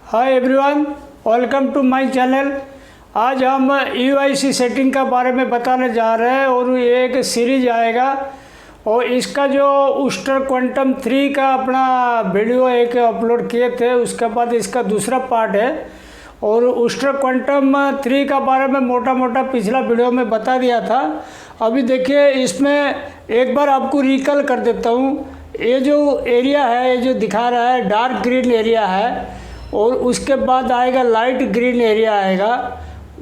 Hi everyone, welcome to my channel. आज हम UIC setting का बारे में बताने जा रहे हैं और ये एक सीरीज आएगा और इसका जो ऊस्टर क्वांटम 3 का अपना वीडियो एक अपलोड किए थे, उसके बाद इसका दूसरा पार्ट है। और ऊस्टर क्वांटम 3 का बारे में मोटा मोटा पिछला वीडियो में बता दिया था। अभी देखिए, इसमें एक बार आपको रिकॉल कर देता हूँ। ये जो एरिया है, ये जो दिखा रहा है डार्क ग्रीन एरिया है, और उसके बाद आएगा लाइट ग्रीन एरिया आएगा,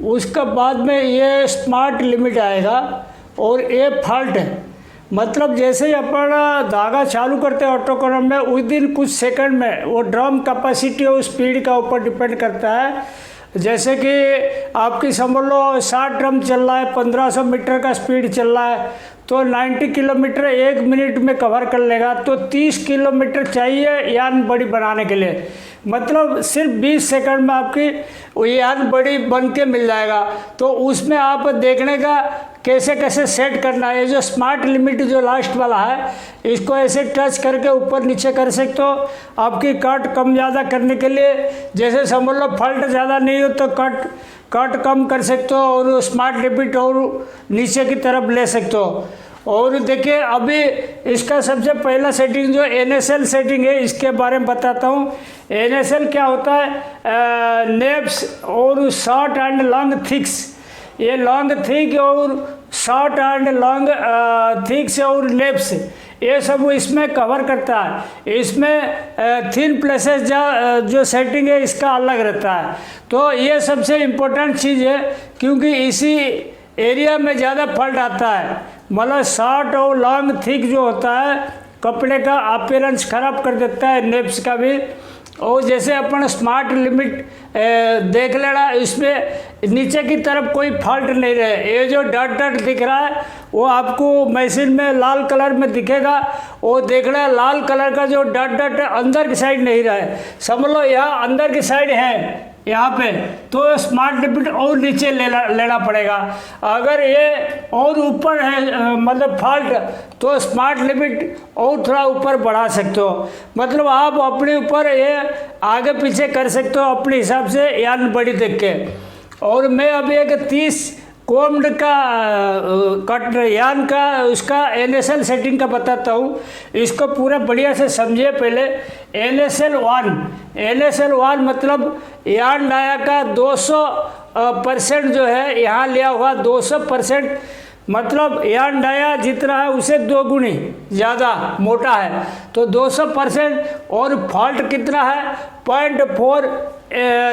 उसके बाद में ये स्मार्ट लिमिट आएगा और ये फॉल्ट है। मतलब जैसे ही अपन धागा चालू करते हैं ऑटोकोलम में, उस दिन कुछ सेकंड में वो ड्रम कैपेसिटी और स्पीड का ऊपर डिपेंड करता है। जैसे कि आपकी समझ लो 60 ड्रम चल रहा है, 1500 मीटर का स्पीड चल रहा है, तो 90 किलोमीटर 1 मिनट में कवर कर लेगा। तो 30 किलोमीटर चाहिए यान बड़ी बनाने के लिए। मतलब सिर्फ 20 सेकंड में आपकी यान बड़ी बन के मिल जाएगा। तो उसमें आप देखने का कैसे कैसे सेट करना है। ये जो स्मार्ट लिमिट जो लास्ट वाला है, इसको ऐसे टच करके ऊपर नीचे कर सकते हो आपकी कट कम ज़्यादा करने के लिए। जैसे समझ लो फॉल्ट ज़्यादा नहीं हो तो कट कम कर सकते हो और स्मार्ट लिमिट और नीचे की तरफ ले सकते हो। और देखिए, अभी इसका सबसे पहला सेटिंग जो NSL सेटिंग है, इसके बारे में बताता हूँ। NSL क्या होता है? नेप्स और शॉर्ट एंड लॉन्ग थिक्स। ये लॉन्ग थिक और शॉर्ट एंड लॉन्ग थिक्स और नेप्स, ये सब इसमें कवर करता है। इसमें थिन प्लेसेस जो सेटिंग है इसका अलग रहता है। तो ये सबसे इम्पोर्टेंट चीज़ है, क्योंकि इसी एरिया में ज़्यादा फॉल्ट आता है। मतलब शॉर्ट और लॉन्ग थिक जो होता है, कपड़े का अपीयरेंस खराब कर देता है, नेप्स का भी। और जैसे अपन स्मार्ट लिमिट देख लेना, इसमें नीचे की तरफ कोई फॉल्ट नहीं रहे। ये जो डॉट डॉट दिख रहा है वो आपको मशीन में लाल कलर में दिखेगा। वो देखना, लाल कलर का जो डॉट डॉट अंदर की साइड नहीं रहे। समझ लो यहाँ अंदर की साइड है यहाँ पे, तो स्मार्ट लिमिट और नीचे लेना पड़ेगा। अगर ये और ऊपर है मतलब फॉल्ट, तो स्मार्ट लिमिट और थोड़ा ऊपर बढ़ा सकते हो। मतलब आप अपने ऊपर ये आगे पीछे कर सकते हो अपने हिसाब से, यान बड़ी देख के। और मैं अभी एक 30 कोम्ड का कट यान का उसका NSL सेटिंग का बताता हूँ। इसको पूरा बढ़िया से समझिए पहले। NSL 1 मतलब यान डाया का 200% जो है यहाँ लिया हुआ 200%। मतलब यान डाया जितना है उसे 2 गुनी ज़्यादा मोटा है, तो 200%। और फॉल्ट कितना है? 0.4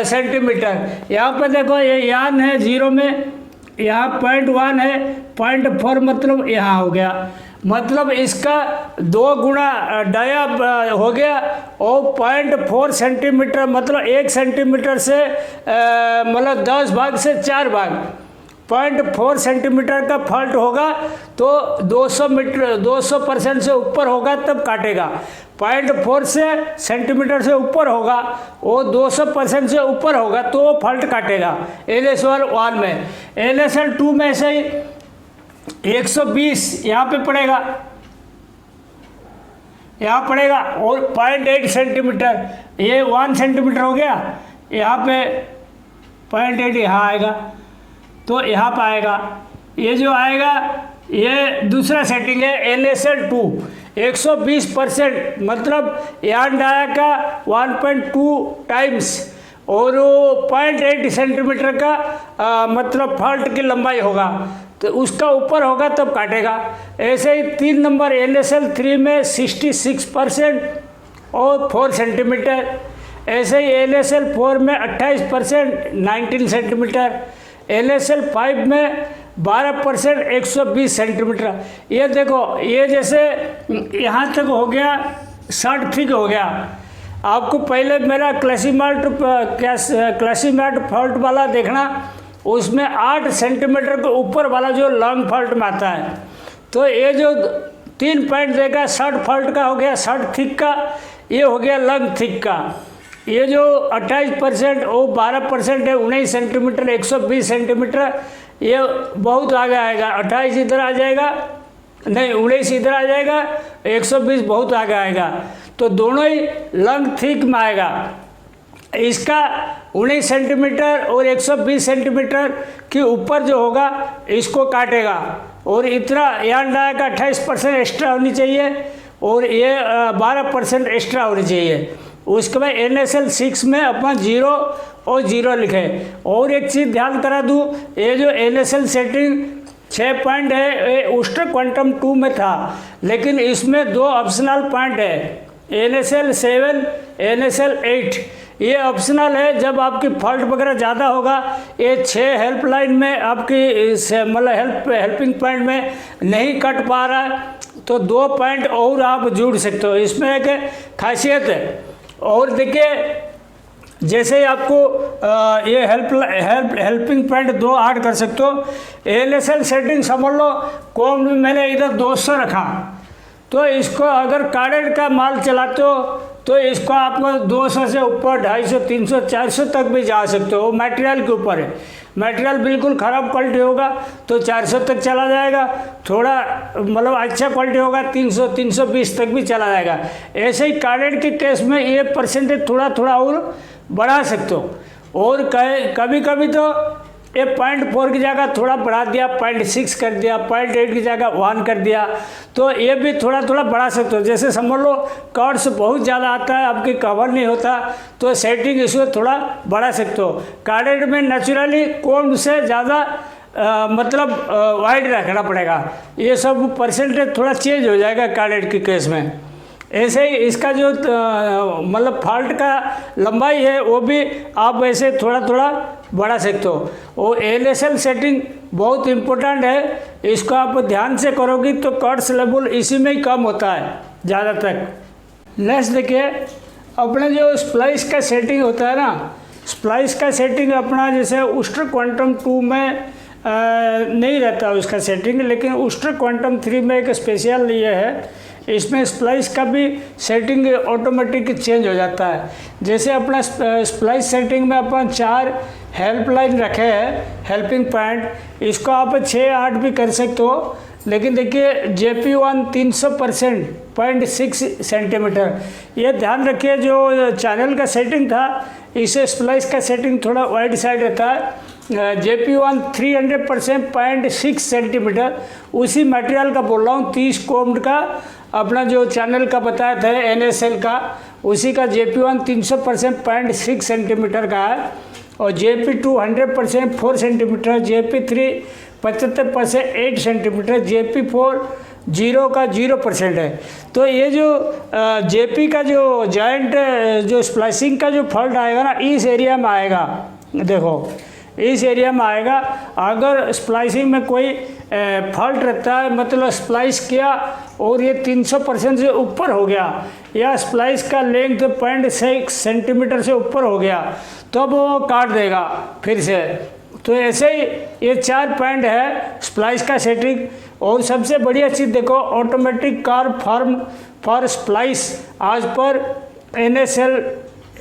सेंटीमीटर। यहाँ पर देखो, ये यान है 0 में, यहाँ 0.1 है, 0.4 मतलब यहाँ हो गया। मतलब इसका 2 गुना डाया हो गया। और 0.4 सेंटीमीटर मतलब 1 सेंटीमीटर से मतलब 10 भाग से 4 भाग 0.4 सेंटीमीटर का फॉल्ट होगा, तो 200% से ऊपर होगा तब काटेगा। 0.4 सेंटीमीटर से ऊपर होगा, वो 200% से ऊपर होगा तो वो फॉल्ट काटेगा NSL 1 में। NSL 2 में से 120 यहाँ पे पड़ेगा, यहाँ पड़ेगा। और 0.8 सेंटीमीटर, ये 1 सेंटीमीटर हो गया, यहाँ पे 0.8 यहाँ आएगा, तो यहाँ पर आएगा। ये जो आएगा ये दूसरा सेटिंग है NSL 2। 120% मतलब यान डाया का 1.2 टाइम्स और 0.8 सेंटीमीटर का मतलब फॉल्ट की लंबाई होगा, तो उसका ऊपर होगा तब काटेगा। ऐसे ही 3 नंबर NSL 3 में 66% और 4 सेंटीमीटर। ऐसे ही NSL 4 में 28% 19 सेंटीमीटर। NSL 5 में 12% 120 सेंटीमीटर। ये देखो, ये जैसे यहाँ तक हो गया, 60 ठीक हो गया। आपको पहले मेरा क्लासीमेट फॉल्ट वाला देखना, उसमें 8 सेंटीमीटर के ऊपर वाला जो लॉन्ग फॉल्ट में आता है। तो ये जो 3 पॉइंट देगा, 60 फॉल्ट का हो गया, 60 थिक का, ये हो गया लॉन्ग थिक का। ये जो 28% और 12% है 19 सेंटीमीटर 120 सेंटीमीटर, ये बहुत आगे आएगा। 28 इधर आ जाएगा, नहीं 19 इधर आ जाएगा, 120 बहुत आगे आएगा। तो दोनों ही लॉन्ग थिक में आएगा। इसका 19 सेंटीमीटर और 120 सेंटीमीटर के ऊपर जो होगा इसको काटेगा। और इतना यान डाया का 28% एक्स्ट्रा होनी चाहिए और ये 12% एक्स्ट्रा होनी चाहिए। उसके बाद NaCl 6 में अपना 0 और 0 लिखे। और एक चीज़ ध्यान करा दूँ, ये जो NaCl सेटिंग 6 पॉइंट है ये ऊस्टर क्वांटम 2 में था, लेकिन इसमें 2 ऑप्शनल पॉइंट है, NaCl 7, NaCl 8। ये ऑप्शनल है। जब आपकी फॉल्ट वगैरह ज़्यादा होगा, ये 6 हेल्पलाइन में आपकी मतलब हेल्पिंग पॉइंट में नहीं कट पा रहा है तो 2 पॉइंट और आप जुड़ सकते हो। इसमें एक खासियत है। और देखिए जैसे ही आपको ये हेल्पिंग पॉइंट 2 ऐड कर सकते हो। NaCl सेटिंग समझ लो, कॉम में मैंने इधर 200 रखा, तो इसको अगर कार्डेड का माल चलाते हो तो इसको आपको 200 से ऊपर 250, 300, 400 तक भी जा सकते हो। मटेरियल के ऊपर है। मटेरियल बिल्कुल ख़राब क्वालिटी होगा तो 400 तक चला जाएगा, थोड़ा मतलब अच्छा क्वालिटी होगा 300, 320 तक भी चला जाएगा। ऐसे ही कार्डेड के केस में ये परसेंटेज थोड़ा थोड़ा और बढ़ा सकते हो। और कभी कभी तो ये 0.4 की जगह थोड़ा बढ़ा दिया, 0.6 कर दिया, 0.8 की जगह 1 कर दिया, तो ये भी थोड़ा थोड़ा बढ़ा सकते हो। जैसे समझ लो कॉर्ड्स बहुत ज़्यादा आता है, आपकी कवर नहीं होता, तो सेटिंग इसमें थोड़ा बढ़ा सकते हो। कार्डेड में नेचुरली कोड से ज़्यादा मतलब वाइड रखना पड़ेगा। ये सब परसेंटेज थोड़ा चेंज हो जाएगा कार्डेड के केस में। ऐसे ही इसका जो मतलब फॉल्ट का लंबाई है वो भी आप ऐसे थोड़ा थोड़ा बढ़ा सकते हो। और NaCl सेटिंग बहुत इम्पोर्टेंट है, इसको आप ध्यान से करोगे तो कॉर्ड्स लेवल इसी में ही कम होता है ज़्यादा तक। नेक्स्ट देखिए, अपने जो स्प्लाइस का सेटिंग होता है ना, स्प्लाइस का सेटिंग अपना जैसे ऊस्टर क्वांटम 2 में नहीं रहता उसका सेटिंग, लेकिन ऊस्टर क्वांटम 3 में एक स्पेशल ये है, इसमें स्प्लाइस का भी सेटिंग ऑटोमेटिक चेंज हो जाता है। जैसे अपना स्प्लाइस सेटिंग में अपन 4 हेल्पलाइन रखे हैं, हेल्पिंग पॉइंट, इसको आप 6-8 भी कर सकते हो। लेकिन देखिए JP1 300% 0.6 सेंटीमीटर, ये ध्यान रखिए जो चैनल का सेटिंग था इसे स्प्लाइस का सेटिंग थोड़ा वाइड साइड रहता है। JP1 300% 0.6 सेंटीमीटर, उसी मटेरियल का बोल रहा हूँ, 30 कोम्ड का अपना जो चैनल का बताया था NaCl का, उसी का JP1 300% 0.6 सेंटीमीटर का है। और JP2 100% 4 centimetre, JP3 75% 8 centimetre, JP4 0 का 0% है। तो ये जो JP का जो जॉइंट जो स्प्लाइसिंग का जो फॉल्ट आएगा ना, इस एरिया में आएगा। देखो इस एरिया में आएगा। अगर स्प्लाइसिंग में कोई फॉल्ट रहता है, मतलब स्प्लाइस किया और ये 300% से ऊपर हो गया, या स्प्लाइस का लेंथ 0.6 सेंटीमीटर से ऊपर हो गया, तब तो वो काट देगा फिर से। तो ऐसे ही ये 4 पॉइंट है स्प्लाइस का सेटिंग। और सबसे बढ़िया चीज़ देखो, automatic carb form for splice आज पर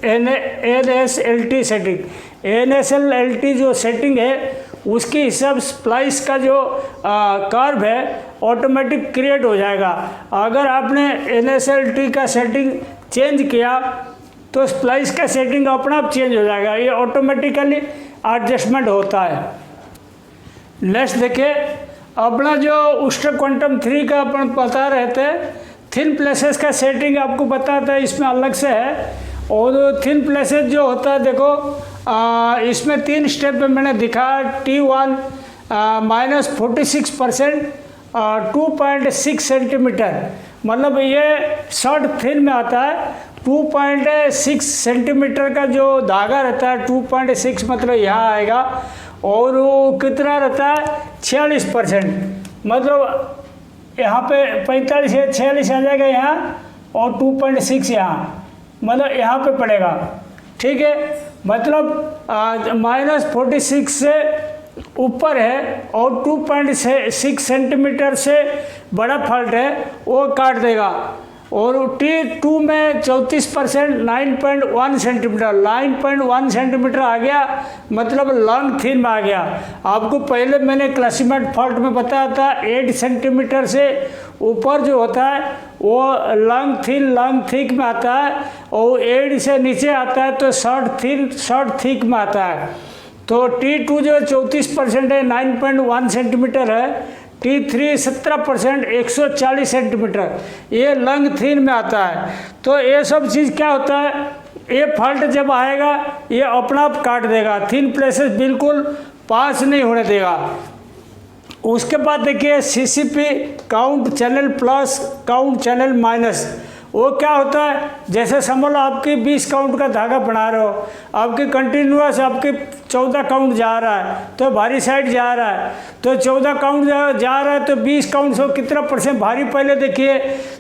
NaSLT सेटिंग। NaSLT जो सेटिंग है उसके हिसाब स्प्लाइस का जो कर्व है ऑटोमेटिक क्रिएट हो जाएगा। अगर आपने NaSLT का सेटिंग चेंज किया तो स्प्लाइस का सेटिंग अपना आप चेंज हो जाएगा, ये ऑटोमेटिकली एडजस्टमेंट होता है। नेक्स्ट देखिए, अपना जो ऊस्टर क्वांटम 3 का अपन बता रहे थे, थिन प्लेसेस का सेटिंग आपको बताता है, इसमें अलग से है। और थिन प्लेसेस जो होता है देखो, इसमें 3 स्टेप में मैंने दिखा। T1 -46% 2.6 सेंटीमीटर, मतलब ये शॉर्ट थिन में आता है। 2.6 सेंटीमीटर का जो धागा रहता है, 2.6 मतलब यहाँ आएगा। और वो कितना रहता है 46%, मतलब यहाँ पे 45 है, 46 आ जाएगा यहाँ, और 2.6 यहाँ, मतलब यहाँ पे पड़ेगा। ठीक है, मतलब -46 से ऊपर है और 2.6 सेंटीमीटर से बड़ा फॉल्ट है, वो काट देगा। और T2 में 34% 9.1 सेंटीमीटर, 9.1 सेंटीमीटर आ गया, मतलब लॉन्ग थिन में आ गया। आपको पहले मैंने क्लासीमेट फॉल्ट में बताया था 8 सेंटीमीटर से ऊपर जो होता है वो लॉन्ग थिक में आता है, और 8 से नीचे आता है तो शॉर्ट थिक में आता है। तो T2 जो 34% है 9.1 सेंटीमीटर है, T3 17% 140 सेंटीमीटर, ये लॉन्ग थिन में आता है। तो ये सब चीज़ क्या होता है, ये फॉल्ट जब आएगा ये अपना आप काट देगा, थिन प्लेसेस बिल्कुल पास नहीं होने देगा। उसके बाद देखिए CCP count channel plus count channel minus, वो क्या होता है, जैसे समझ लो आपकी 20 काउंट का धागा बना रहे हो, आपकी कंटिन्यूस आपके 14 काउंट जा रहा है तो भारी साइड जा रहा है, तो 14 काउंट जा रहा है तो 20 काउंट से कितना परसेंट भारी पहले देखिए,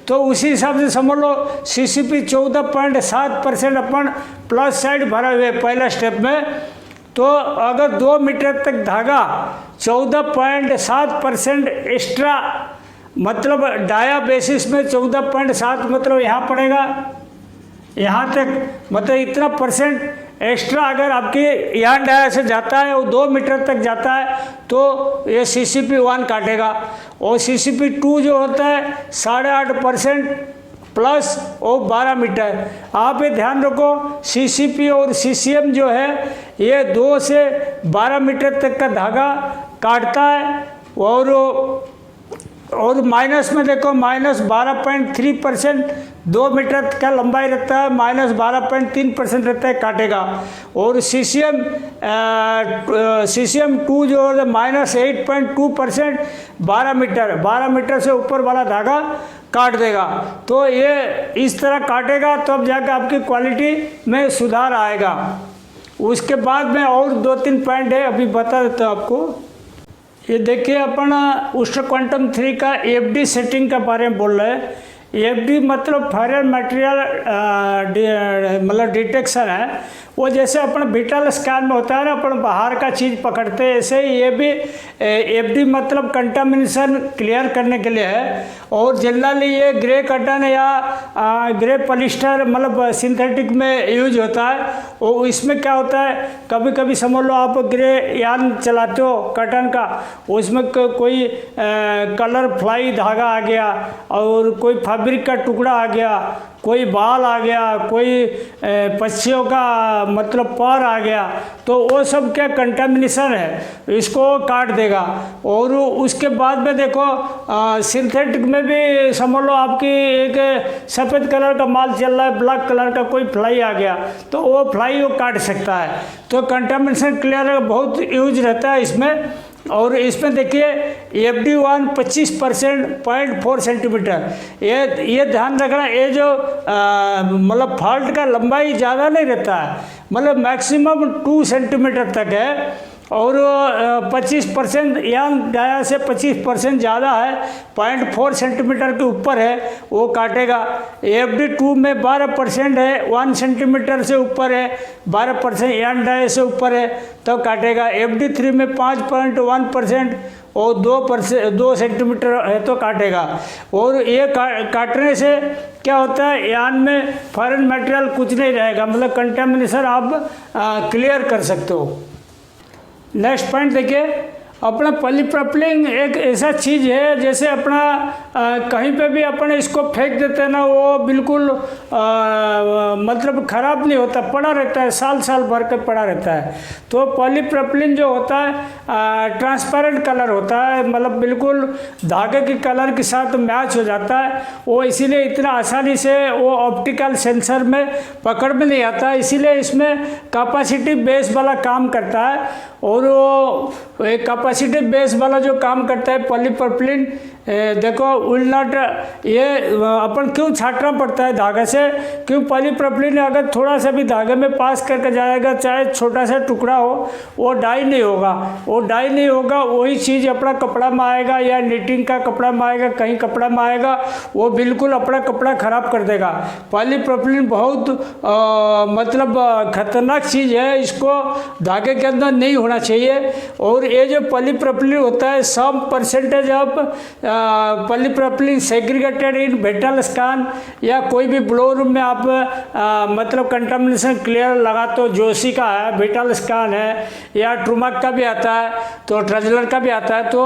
तो उसी हिसाब से समझ लो CCP 14.7% अपन प्लस साइड भरा हुए पहला स्टेप में। तो अगर 2 मीटर तक धागा 14.7% एक्स्ट्रा, मतलब डाया बेसिस में 14.7 मतलब यहाँ पड़ेगा, यहाँ तक मतलब इतना परसेंट एक्स्ट्रा अगर आपकी यहाँ डाया से जाता है और 2 मीटर तक जाता है तो ये CCP 1 काटेगा। और CCP 2 जो होता है 8.5% प्लस और 12 मीटर। आप ये ध्यान रखो CCP और CCM जो है ये 2 से 12 मीटर तक का धागा काटता है, और माइनस में देखो -12.3% 2 मीटर का लंबाई रहता है, -12.3% रहता है काटेगा। और CCM 2 जो है -8.2% 12 मीटर से ऊपर वाला धागा काट देगा। तो ये इस तरह काटेगा तब जाकर आपकी क्वालिटी में सुधार आएगा। उसके बाद में और 2-3 पॉइंट है, अभी बता देता हूँ आपको। ये देखिए अपन उस्ट्रा क्वांटम 3 का FD सेटिंग के बारे में बोल रहे हैं। FD मतलब फायर मटेरियल मतलब डिटेक्शन है। वो जैसे अपन विटल स्कैन में होता है ना, अपन बाहर का चीज़ पकड़ते हैं, ऐसे ही ये भी FD मतलब कंटामिनेशन क्लियर करने के लिए है। और जनरली ये ग्रे कॉटन या ग्रे पॉलिस्टर मतलब सिंथेटिक में यूज होता है। और इसमें क्या होता है, कभी कभी समझ लो आप ग्रे यान चलाते हो कॉटन का, उसमें कोई कलर फ्लाई धागा आ गया और कोई फैब्रिक का टुकड़ा आ गया, कोई बाल आ गया, कोई पक्षियों का मतलब पर आ गया, तो वो सब क्या कंटामिनेशन है, इसको काट देगा। और उसके बाद में देखो सिंथेटिक में भी समझ लो आपकी एक सफ़ेद कलर का माल चल रहा है, ब्लैक कलर का कोई फ्लाई आ गया तो वो फ्लाई वो काट सकता है। तो कंटामिनेशन क्लियर बहुत यूज रहता है इसमें। और इसमें देखिए FD1 25% 0.4 सेंटीमीटर, ये ध्यान रखना, ये जो मतलब फॉल्ट का लंबाई ज़्यादा नहीं रहता है, मतलब मैक्सिमम 2 सेंटीमीटर तक है। और 25% या डाया से 25% ज़्यादा है, 0.4 सेंटीमीटर के ऊपर है वो काटेगा। FD2 में 12% है, 1 सेंटीमीटर से ऊपर है, 12% या डाया से ऊपर है तब काटेगा। FD3 में 5.1% और 2 सेंटीमीटर है तो काटेगा। और ये काटने से क्या होता है, यान में फॉरेन मटेरियल कुछ नहीं रहेगा, मतलब कंटामिनेशन आप क्लियर कर सकते हो। नेक्स्ट पॉइंट देखिए, अपना पॉलीप्रोपिलीन एक ऐसा चीज़ है जैसे अपना कहीं पे भी अपन इसको फेंक देते हैं ना, वो बिल्कुल मतलब ख़राब नहीं होता, पड़ा रहता है, साल भर के पड़ा रहता है। तो पॉलीप्रोपिलीन जो होता है ट्रांसपेरेंट कलर होता है, मतलब बिल्कुल धागे के कलर के साथ मैच हो जाता है। वो इसीलिए इतना आसानी से वो ऑप्टिकल सेंसर में पकड़ में नहीं आता, इसीलिए इसमें कैपेसिटी बेस वाला काम करता है। और वो एक कैपेसिटी बेस वाला जो काम करता है पॉलीप्रोपिलीन, देखो विल नॉट, ये अपन क्यों छाटना पड़ता है धागे से, क्यों पॉलीप्रोपिलीन अगर थोड़ा सा भी धागे में पास करके जाएगा, चाहे छोटा सा टुकड़ा हो, वो डाई नहीं होगा, वही चीज़ अपना कपड़ा में आएगा या निटिंग का कपड़ा में आएगा, कहीं कपड़ा में आएगा, वो बिल्कुल अपना कपड़ा ख़राब कर देगा। पॉलीप्रोपिलीन बहुत मतलब खतरनाक चीज़ है, इसको धागे के अंदर नहीं होना चाहिए। और ये जो पॉलीप्रोपिलीन होता है, some percentage of polypropylene segregated in vital scan, या कोई भी ब्लो रूम में आप मतलब कंटामिनेशन क्लियर लगा तो जोशी का है, वेटल स्कैन है, या ट्रूमक का भी आता है, तो ट्रजलर का भी आता है, तो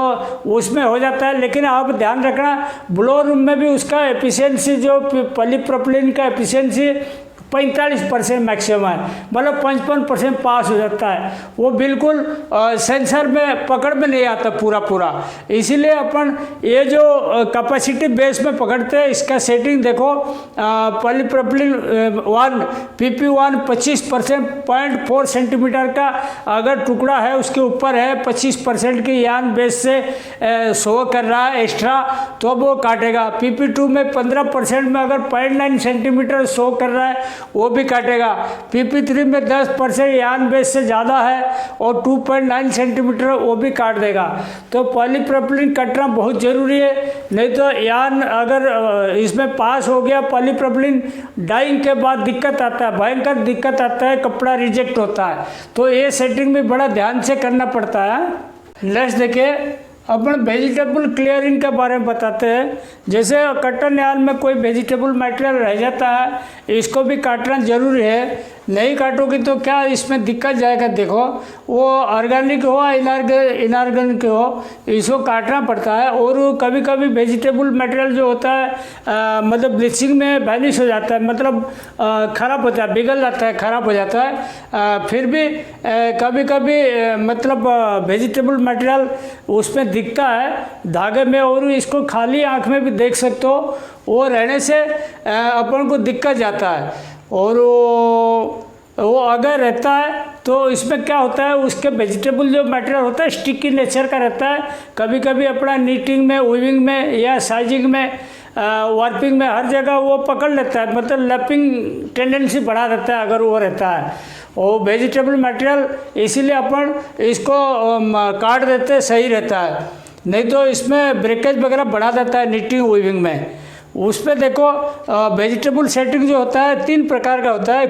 उसमें हो जाता है। लेकिन आप ध्यान रखना ब्लो रूम में भी उसका एफिशिएंसी जो पॉलीप्रोपिलीन का एफिशिएंसी 45% मैक्सिमम है, मतलब 55% पास हो जाता है। वो बिल्कुल सेंसर में पकड़ में नहीं आता पूरा। इसीलिए अपन ये जो कैपेसिटी बेस में पकड़ते हैं, इसका सेटिंग देखो, पॉलीप्रोपिलीन 1 PP1 25% 0.4 सेंटीमीटर का अगर टुकड़ा है, उसके ऊपर है 25% की यान बेस से शो कर रहा है एक्स्ट्रा, तो वो काटेगा। PP2 में 15% में अगर 0.9 सेंटीमीटर शो कर रहा है, वो भी काटेगा। PP3 में 10% यान बेस से ज़्यादा है और 2.9 सेंटीमीटर, वो भी काट देगा। तो पॉलीप्रोपिलीन कटना बहुत ज़रूरी है, नहीं तो यान अगर इसमें पास हो गया पॉलीप्रोपिलीन, डाइंग के बाद दिक्कत आता है, भयंकर दिक्कत आता है, कपड़ा रिजेक्ट होता है। तो ये सेटिंग भी बड़ा ध्यान से करना पड़ता है। नेक्स्ट देखिए, अपन वेजिटेबल क्लियरिंग के बारे में बताते हैं। जैसे कटन यान में कोई वेजिटेबल मटेरियल रह जाता है, इसको भी काटना जरूरी है। नहीं काटोगे तो क्या इसमें दिक्कत जाएगा। देखो, वो ऑर्गेनिक हो इनऑर्गेनिक हो, इसको काटना पड़ता है। और कभी कभी वेजिटेबल मटेरियल जो होता है मतलब ब्लीचिंग में वैनिश हो जाता है, मतलब ख़राब होता है, बिगड़ जाता है, ख़राब हो जाता है। फिर भी कभी कभी मतलब वेजिटेबल मटेरियल उसमें दिखता है धागे में, और इसको खाली आँख में भी देख सकते हो। वो रहने से अपन को दिक्कत जाता है। और वो अगर रहता है तो इसमें क्या होता है, उसके वेजिटेबल जो मटेरियल होता है स्टिकी नेचर का रहता है। कभी कभी अपना नीटिंग में, वीविंग में या साइजिंग में, वार्पिंग में, हर जगह वो पकड़ लेता है, मतलब लैपिंग टेंडेंसी बढ़ा देता है अगर वो रहता है वो वेजिटेबल मटेरियल। इसीलिए अपन इसको काट देते, सही रहता है। नहीं तो इसमें ब्रेकेज वगैरह बढ़ा देता है नीटिंग वीविंग में। उसमें देखो वेजिटेबल सेटिंग जो होता है 3 प्रकार का होता है।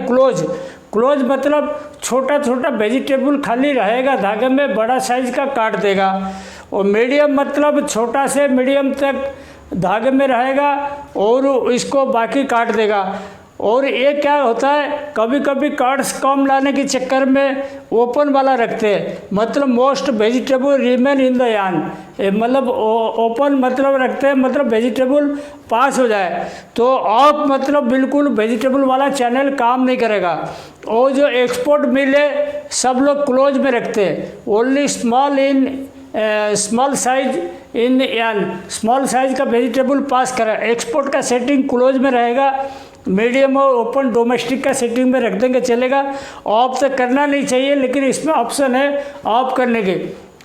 क्लोज मतलब छोटा छोटा वेजिटेबल खाली रहेगा धागे में, बड़ा साइज का काट देगा। और मीडियम मतलब छोटा से मीडियम तक धागे में रहेगा और इसको बाकी काट देगा। और ये क्या होता है, कभी कभी कार्ड्स कम लाने के चक्कर में ओपन वाला रखते हैं, मतलब most vegetable remain in the यान, मतलब ओपन मतलब रखते हैं, मतलब वेजिटेबल पास हो जाए। तो ऑफ मतलब बिल्कुल वेजिटेबल वाला चैनल काम नहीं करेगा। और जो एक्सपोर्ट मिल है सब लोग क्लोज में रखते हैं, ओनली स्मॉल साइज इन यान, स्मॉल साइज का वेजिटेबल पास करा। एक्सपोर्ट का सेटिंग क्लोज में रहेगा, मीडियम और ओपन डोमेस्टिक का सेटिंग में रख देंगे चलेगा। ऑफ तो करना नहीं चाहिए, लेकिन इसमें ऑप्शन है ऑफ करने के।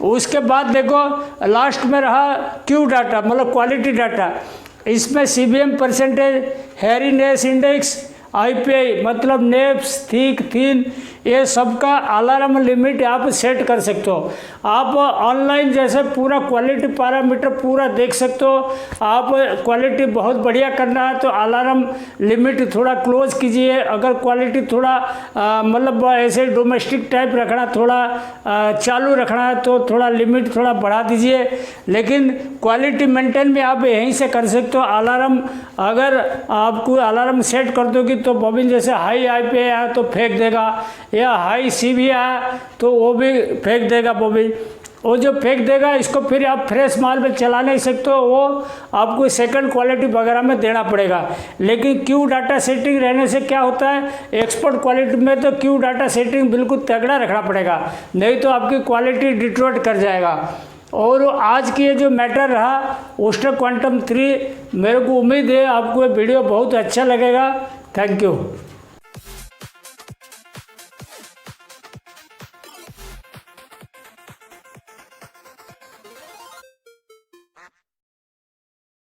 उसके बाद देखो लास्ट में रहा क्यू डाटा, मतलब क्वालिटी डाटा। इसमें CBM परसेंटेज, हैरीनेस इंडेक्स, IPI मतलब नेप्स, थिक, थिन, ये सब का अलार्म लिमिट आप सेट कर सकते हो। आप ऑनलाइन जैसे पूरा क्वालिटी पैरामीटर पूरा देख सकते हो। आप क्वालिटी बहुत बढ़िया करना है तो अलार्म लिमिट थोड़ा क्लोज कीजिए। अगर क्वालिटी थोड़ा मतलब ऐसे डोमेस्टिक टाइप रखना, थोड़ा चालू रखना है तो थोड़ा लिमिट थोड़ा बढ़ा दीजिए। लेकिन क्वालिटी मेंटेन भी आप यहीं से कर सकते हो। अलार्म अगर आपको अलार्म सेट कर दोगी तो बॉबिन जैसे हाई IPI आया तो फेंक देगा, या हाई CV आया तो वो भी फेंक देगा बॉबिन। वो जो फेंक देगा इसको फिर आप फ्रेश माल में चला नहीं सकते हो, वो आपको सेकंड क्वालिटी वगैरह में देना पड़ेगा। लेकिन क्यू डाटा सेटिंग रहने से क्या होता है, एक्सपोर्ट क्वालिटी में तो क्यू डाटा सेटिंग बिल्कुल तगड़ा रखना पड़ेगा, नहीं तो आपकी क्वालिटी डिट्रोट कर जाएगा। और आज की ये जो मैटर रहा ओस्टर क्वांटम 3, मेरे को उम्मीद है आपको ये वीडियो बहुत अच्छा लगेगा। Thank you.